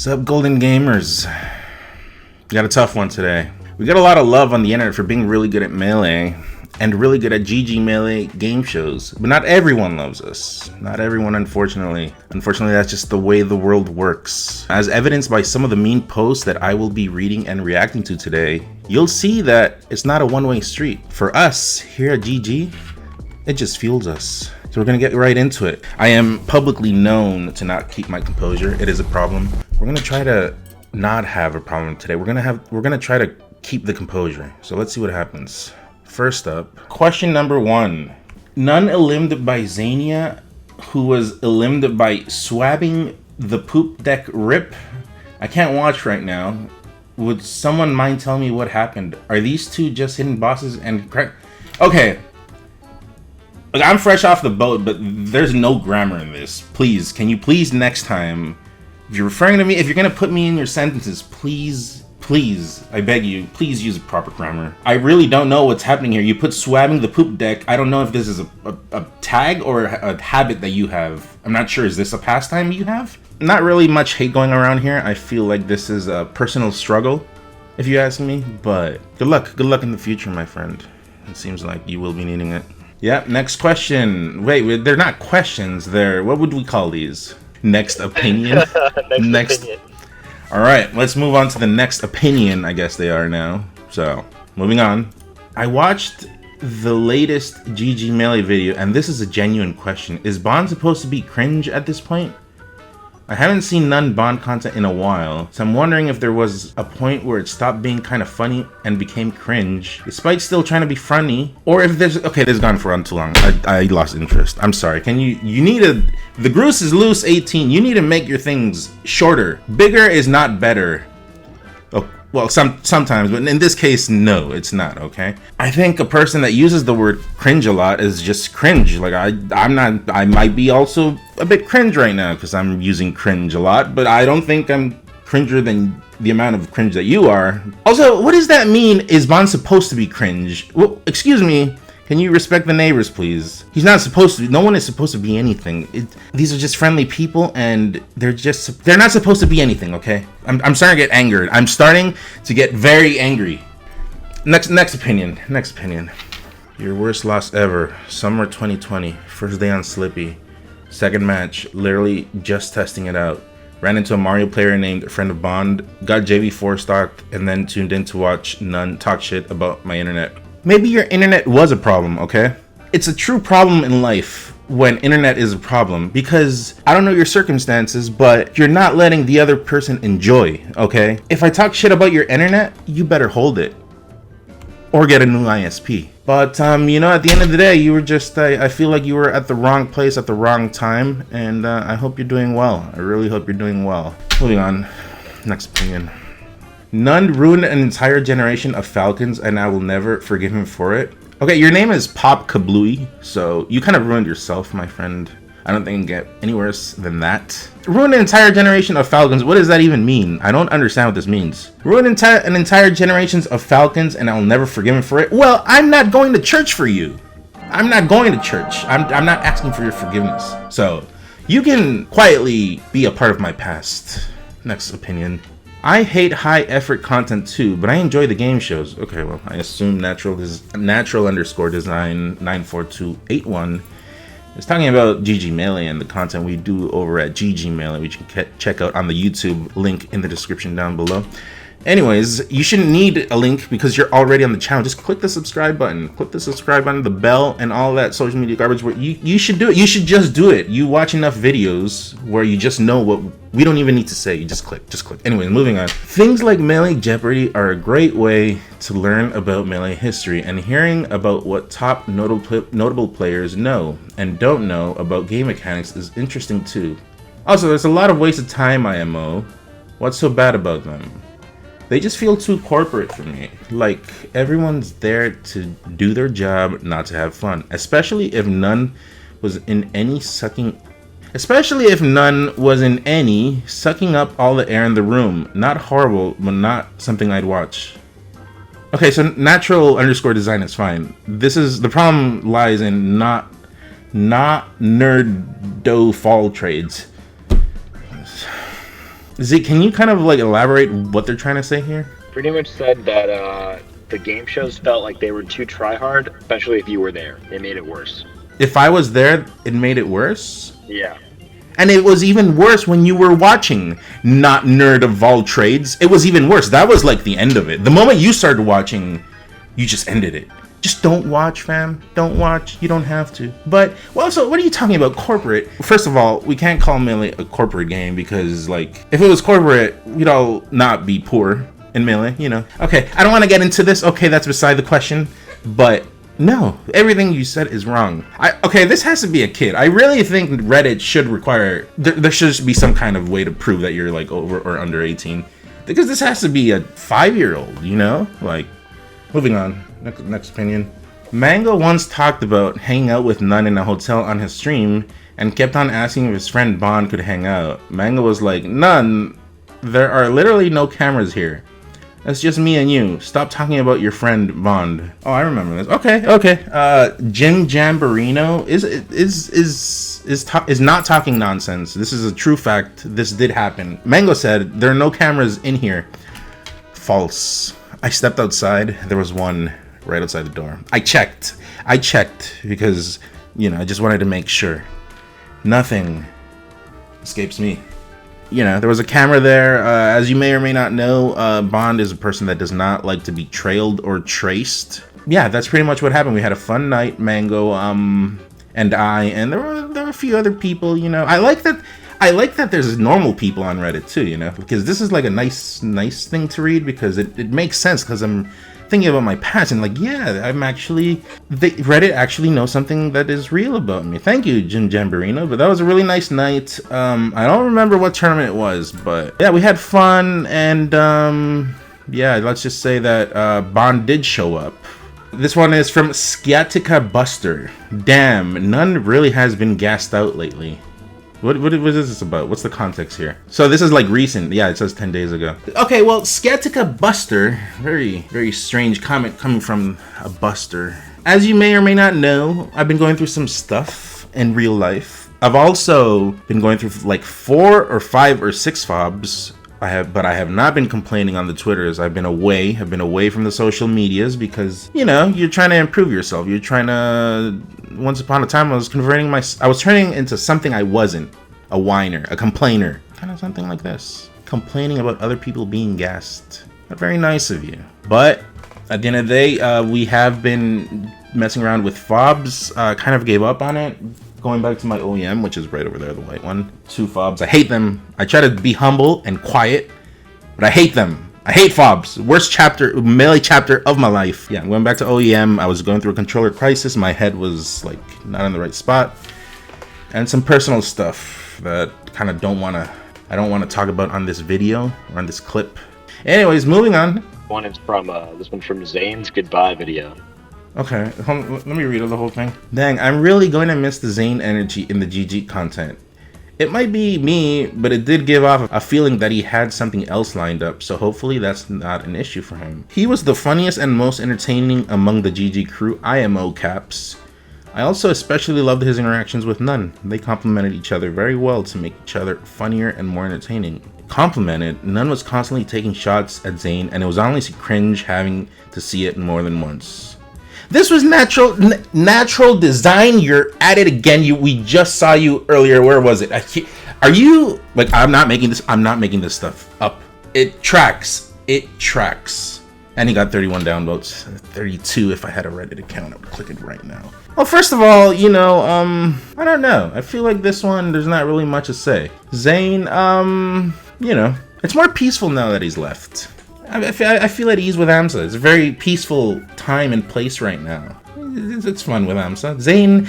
What's up, Golden Gamers? We got a tough one today. We got a lot of love on the internet for being really good at Melee and really good at GG Melee game shows, but not everyone loves us. Not everyone, unfortunately. Unfortunately, that's just the way the world works. As evidenced by some of the mean posts that I will be reading and reacting to today, you'll see that it's not a one-way street. For us here at GG, it just fuels us. So we're gonna get right into it. I am publicly known to not keep my composure. It is a problem. We're gonna try to not have a problem today. We're gonna try to keep the composure. So let's see what happens. First up, question number 1. None eliminated by Xania, who was eliminated by swabbing the poop deck rip. I can't watch right now. Would someone mind telling me what happened? Are these two just hidden bosses and correct? Okay. Look, I'm fresh off the boat, but there's no grammar in this. Please, can you please next time, if you're referring to me, if you're gonna put me in your sentences, please, I beg you, please use proper grammar. I really don't know what's happening here. You put swabbing the poop deck. I don't know if this is a tag or a habit that you have. I'm not sure. Is this a pastime you have? Not really much hate going around here. I feel like this is a personal struggle, if you ask me, but good luck. Good luck in the future, my friend. It seems like you will be needing it. Yep, next question. Wait, they're not questions. They're, what would we call these? Next opinion? next opinion. All right, let's move on to the next opinion, I guess they are now. So, moving on. I watched the latest GG Melee video, and this is a genuine question. Is Bond supposed to be cringe at this point? I haven't seen n0ne Bond content in a while, so I'm wondering if there was a point where it stopped being kind of funny and became cringe, despite still trying to be funny, or if there's, okay, this has gone for too long. I lost interest. I'm sorry. Can you need to, the Groose is loose 18. You need to make your things shorter. Bigger is not better. Oh, well, sometimes, but in this case, no, it's not, okay? I think a person that uses the word cringe a lot is just cringe. Like, I might be also a bit cringe right now because I'm using cringe a lot, but I don't think I'm cringer than the amount of cringe that you are. Also, what does that mean? Is Bond supposed to be cringe? Well, excuse me. Can you respect the neighbors, please? He's not supposed to. No one is supposed to be anything. These are just friendly people, and they're not supposed to be anything. Okay? I'm starting to get angered. I'm starting to get very angry. Next opinion. Next opinion. Your worst loss ever. Summer 2020. First day on Slippy. Second match. Literally just testing it out. Ran into a Mario player named a friend of Bond. Got JV4 stocked, and then tuned in to watch n0ne talk shit about my internet. Maybe your internet was a problem, okay? It's a true problem in life when internet is a problem, because I don't know your circumstances, but you're not letting the other person enjoy, okay? If I talk shit about your internet, you better hold it. Or get a new ISP. But, you know, at the end of the day, you were just, I feel like you were at the wrong place at the wrong time, and I hope you're doing well. I really hope you're doing well. Moving on. Next opinion. n0ne ruined an entire generation of Falcons, and I will never forgive him for it. Okay, your name is Pop Kablooey, so you kind of ruined yourself, my friend. I don't think it can get any worse than that. Ruined an entire generation of Falcons. What does that even mean? I don't understand what this means. Ruined an entire generation of Falcons, and I'll never forgive him for it. Well, I'm not going to church for you. I'm not going to church. I'm not asking for your forgiveness. So you can quietly be a part of my past. Next opinion. I hate high effort content too, but I enjoy the game shows. Okay, well, I assume natural underscore design 94281 is talking about GG Melee and the content we do over at GG Melee, which you can check out on the YouTube link in the description down below. Anyways, you shouldn't need a link because you're already on the channel. Just click the subscribe button. Click the subscribe button, the bell, and all that social media garbage. Where you should do it. You should just do it. You watch enough videos where you just know what we don't even need to say. You just click. Just click. Anyways, moving on. Things like Melee Jeopardy are a great way to learn about Melee history, and hearing about what top notable players know and don't know about game mechanics is interesting too. Also, there's a lot of wasted time IMO. What's so bad about them? They just feel too corporate for me. Like, everyone's there to do their job, not to have fun. Especially if n0ne was in any sucking up all the air in the room. Not horrible, but not something I'd watch. Okay, so natural underscore design is fine. The problem lies in not nerdo fall trades. Zeke, can you kind of like elaborate what they're trying to say here? Pretty much said that the game shows felt like they were too try-hard, especially if you were there. They made it worse. If I was there, it made it worse? Yeah. And it was even worse when you were watching Not Nerd of All Trades. It was even worse. That was like the end of it. The moment you started watching, you just ended it. Just don't watch, fam. Don't watch. You don't have to. But, well, so what are you talking about? Corporate? First of all, we can't call Melee a corporate game because, like, if it was corporate, we'd all not be poor in Melee, you know. Okay, I don't want to get into this. Okay, that's beside the question. But, no, everything you said is wrong. Okay, this has to be a kid. I really think Reddit should require... There should be some kind of way to prove that you're, like, over or under 18. Because this has to be a 5-year-old, you know? Like, moving on. Next opinion. Mango once talked about hanging out with n0ne in a hotel on his stream and kept on asking if his friend Bond could hang out. Mango was like, n0ne, there are literally no cameras here. It's just me and you. Stop talking about your friend Bond. Oh, I remember this. Okay. Jim Jamborino is not talking nonsense. This is a true fact. This did happen. Mango said there are no cameras in here. False. I stepped outside. There was one right outside the door. I checked because, you know, I just wanted to make sure. Nothing escapes me. You know, there was a camera there. As you may or may not know, Bond is a person that does not like to be trailed or traced. Yeah, that's pretty much what happened. We had a fun night, Mango, and there were a few other people, you know. I like that there's normal people on Reddit too, you know, because this is like a nice thing to read because it makes sense because I'm thinking about my past and like, yeah, Reddit actually knows something that is real about me. Thank you, Jim Jamborino. But that was a really nice night. I don't remember what tournament it was, but yeah, we had fun and yeah, let's just say that Bond did show up. This one is from Sciatica Buster. Damn, n0ne really has been gassed out lately. What is this about? What's the context here? So this is like recent. Yeah, it says 10 days ago. Okay, well, Sciatica Buster. Very, very strange comment coming from a Buster. As you may or may not know, I've been going through some stuff in real life. I've also been going through like 4 or 5 or 6 fobs. But I have not been complaining on the Twitters. I've been away from the social medias because, you know, you're trying to improve yourself. You're trying to... Once upon a time, I was turning into something I wasn't. A whiner, a complainer. Kind of something like this. Complaining about other people being gassed. Not very nice of you. But at the end of the day, we have been messing around with fobs. Kind of gave up on it. Going back to my OEM, which is right over there, the white one. 2 fobs. I hate them. I try to be humble and quiet, but I hate them. I hate fobs. Worst Melee chapter of my life. Yeah, going back to OEM, I was going through a controller crisis. My head was like not in the right spot. And some personal stuff that kind of I don't want to talk about on this video or on this clip. Anyways, moving on. This one's from Zane's goodbye video. Okay, let me read the whole thing. Dang, I'm really going to miss the Zane energy in the GG content. It might be me, but it did give off a feeling that he had something else lined up, so hopefully that's not an issue for him. He was the funniest and most entertaining among the GG crew IMO caps. I also especially loved his interactions with n0ne. They complemented each other very well to make each other funnier and more entertaining. Complimented, n0ne was constantly taking shots at Zane, and it was honestly cringe having to see it more than once. This was natural design. You're at it again. We just saw you earlier. Where was it? Are you like? I'm not making this stuff up. It tracks. And he got 31 downvotes. 32 if I had a Reddit account. I would click it right now. Well, first of all, you know, I don't know. I feel like this one, there's not really much to say. Zane, you know, it's more peaceful now that he's left. I feel at ease with AMSA. It's a very peaceful time and place right now. It's fun with AMSA. Zane,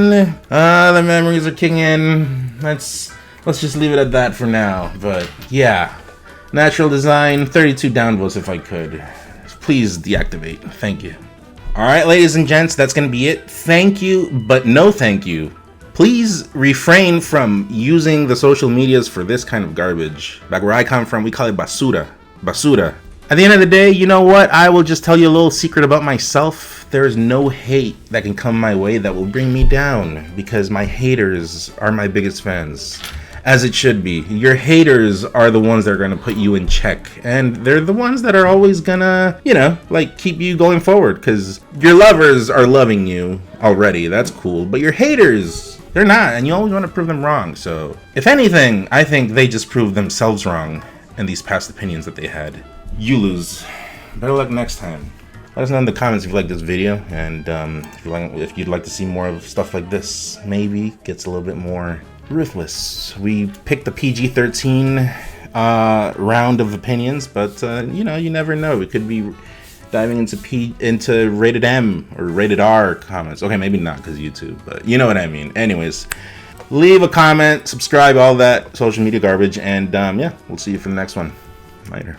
the memories are kicking in. Let's just leave it at that for now. But yeah, natural design, 32 downvotes if I could. Please deactivate. Thank you. All right, ladies and gents, that's gonna be it. Thank you, but no thank you. Please refrain from using the social medias for this kind of garbage. Back where I come from, we call it basura. At the end of the day, you know what? I will just tell you a little secret about myself. There is no hate that can come my way that will bring me down because my haters are my biggest fans. as it should be. Your haters are the ones that are gonna put you in check, and they're the ones that are always gonna, you know, like keep you going forward, because your lovers are loving you already. That's cool, but your haters, they're not, and you always want to prove them wrong. So if anything, I think they just proved themselves wrong in these past opinions that they had. You lose. Better luck next time. Let us know in the comments if you like this video, and if you'd like to see more of stuff like this. Maybe gets a little bit more ruthless. We picked the PG-13 round of opinions, but you know, you never know. We could be diving into rated M or rated R comments. Okay, maybe not because YouTube, but you know what I mean. Anyways, leave a comment, subscribe, all that social media garbage, and yeah, we'll see you for the next one. Later.